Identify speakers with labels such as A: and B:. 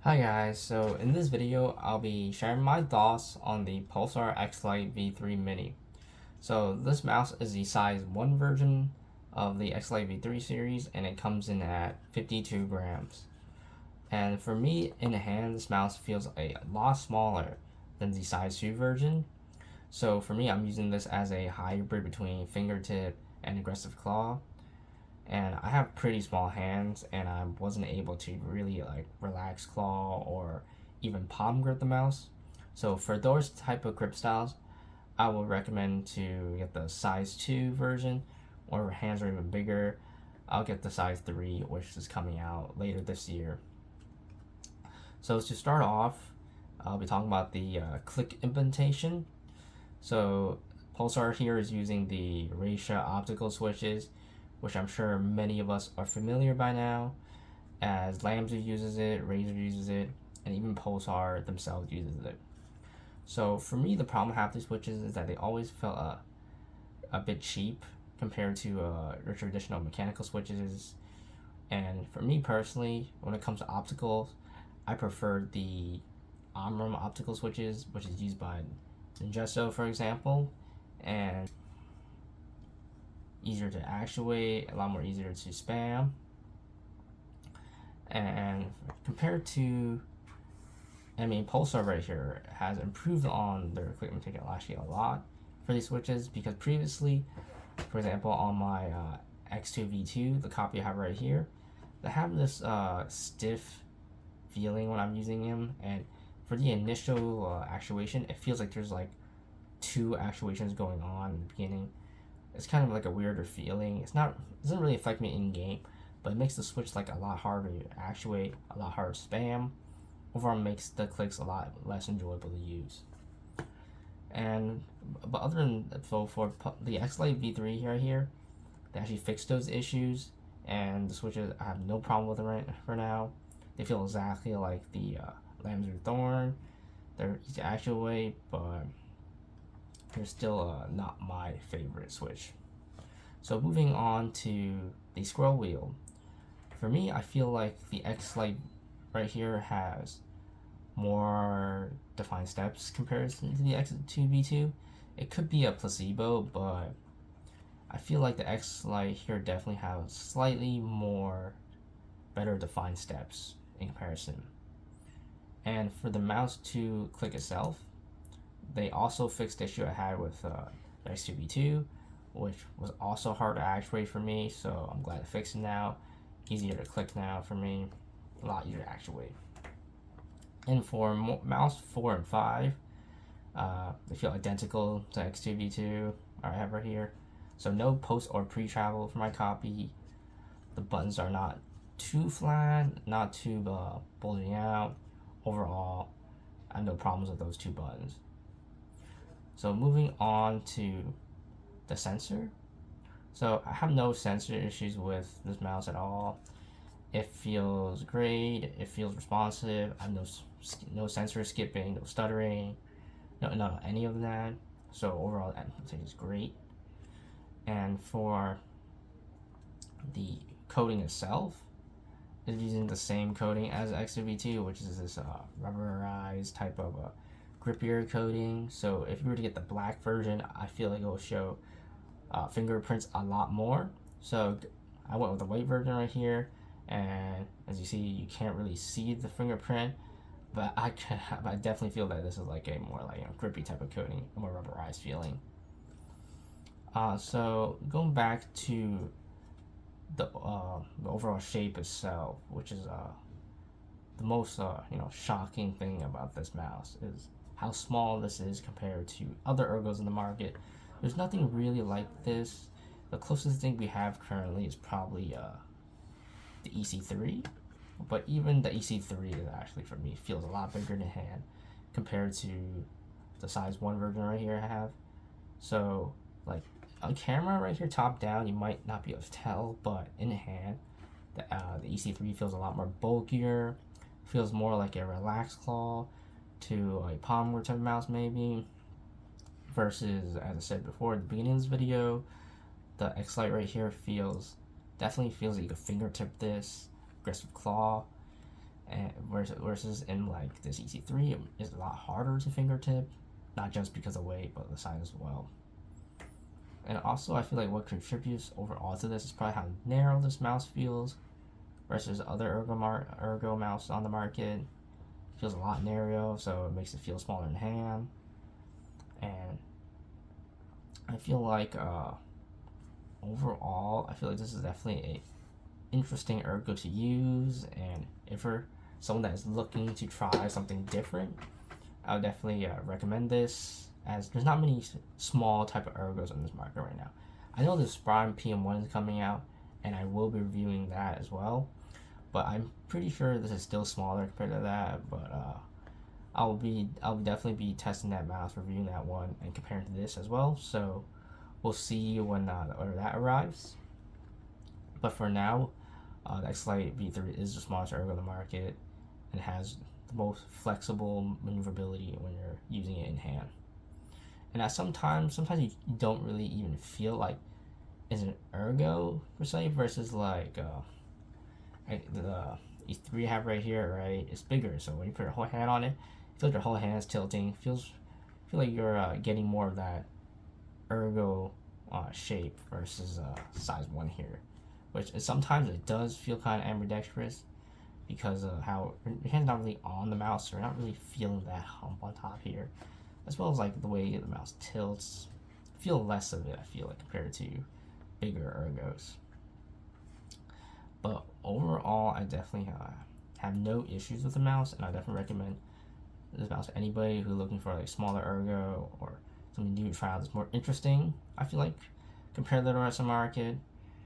A: Hi guys, so in this video I'll be sharing my thoughts on the Pulsar Xlite V3 Mini. So this mouse is the size 1 version of the Xlite V3 series and it comes in at 52 grams. And for me in the hand this mouse feels a lot smaller than the size 2 version. So for me I'm using this as a hybrid between fingertip and aggressive claw, and I have pretty small hands and I wasn't able to really like relax claw or even palm grip the mouse. So for those type of grip styles, I would recommend to get the size 2 version, or if hands are even bigger, I'll get the size 3, which is coming out later this year. So to start off, I'll be talking about the click implementation. So Pulsar here is using the Raisha optical switches, which I'm sure many of us are familiar by now, as Lambda uses it, Razer uses it, and even Pulsar themselves uses it. So for me, the problem I have with these switches is that they always felt a bit cheap compared to your traditional mechanical switches. And for me personally, when it comes to opticals, I prefer the Omron optical switches, which is used by Ninjasto, for example, and easier to actuate, a lot more easier to spam. And compared to, Pulsar right here has improved on their equipment ticket actually a lot for these switches, because previously, for example, on my X2 V2, the copy I have right here, they have this stiff feeling when I'm using them, and for the initial actuation, it feels like there's like two actuations going on in the beginning. It's kind of like a weirder feeling. It doesn't really affect me in game, but it makes the switch like a lot harder to actuate, a lot harder to spam. Overall, makes the clicks a lot less enjoyable to use. And but other than so for the Xlite V3 right here, they actually fixed those issues, and the switches I have no problem with them right for now. They feel exactly like the Lambda Thorn. They're easy to actuate, but they're still not my favorite switch. So moving on to the scroll wheel. For me, I feel like the Xlite right here has more defined steps compared to the X2V2. It could be a placebo, but I feel like the Xlite here definitely has slightly more better defined steps in comparison. And for the mouse to click itself, they also fixed the issue I had with the X2V2, which was also hard to actuate for me, so I'm glad to fix it now. Easier to click now for me, a lot easier to actuate. And for mouse 4 and 5, they feel identical to X2V2 I have right here. So no post or pre-travel for my copy. The buttons are not too flat, not too bulging out. Overall, I have no problems with those two buttons. So moving on to the sensor. So I have no sensor issues with this mouse at all. It feels great. It feels responsive. I have no sensor skipping, no stuttering, no any of that. So overall, I think it's great. And for the coating itself, it's using the same coating as XV2, which is this rubberized type of grippier coating. So if you were to get the black version, I feel like it will show fingerprints a lot more. So I went with the white version right here, and as you see, you can't really see the fingerprint, but I definitely feel that this is like a more like grippy type of coating, a more rubberized feeling. So going back to the overall shape itself, which is the most shocking thing about this mouse, is how small this is compared to other ergos in the market. There's nothing really like this. The closest thing we have currently is probably the EC3, but even the EC3 is actually, for me, feels a lot bigger in hand compared to the size 1 version right here I have. So like on camera right here top down you might not be able to tell, but in hand the EC3 feels a lot more bulkier, feels more like a relaxed claw to a palm grip type of mouse maybe, versus, as I said before at the beginning of this video, the Xlite right here definitely feels like you could fingertip this, aggressive claw. and versus in like this EC3, it's a lot harder to fingertip, not just because of weight, but the size as well. And also, I feel like what contributes overall to this is probably how narrow this mouse feels versus other Ergo mouse on the market. It feels a lot narrow, so it makes it feel smaller in hand. And I feel like overall, I feel like this is definitely a interesting Ergo to use, and if for someone that is looking to try something different, I would definitely recommend this, as there's not many small type of Ergos on this market right now. I know the Prime PM1 is coming out, and I will be reviewing that as well, but I'm pretty sure this is still smaller compared to that. But I'll definitely be testing that mouse, reviewing that one, and comparing to this as well. So we'll see when that arrives. But for now, the Xlite V3 is the smallest Ergo on the market and has the most flexible maneuverability when you're using it in hand. And sometimes you don't really even feel like it's an Ergo per se, versus like the E3 I have right here, right? It's bigger, so when you put your whole hand on it, you feel like your whole hand is tilting. Feel like you're getting more of that Ergo shape versus size 1 here, which is, sometimes it does feel kind of ambidextrous because of how your hand's not really on the mouse, so you're not really feeling that hump on top here, as well as like the way the mouse tilts. Feel less of it, I feel like, compared to bigger Ergos. But overall, I definitely have no issues with the mouse, and I definitely recommend this mouse to anybody who's looking for like smaller Ergo or something new to try out that's more interesting. I feel like compared to the rest of the market,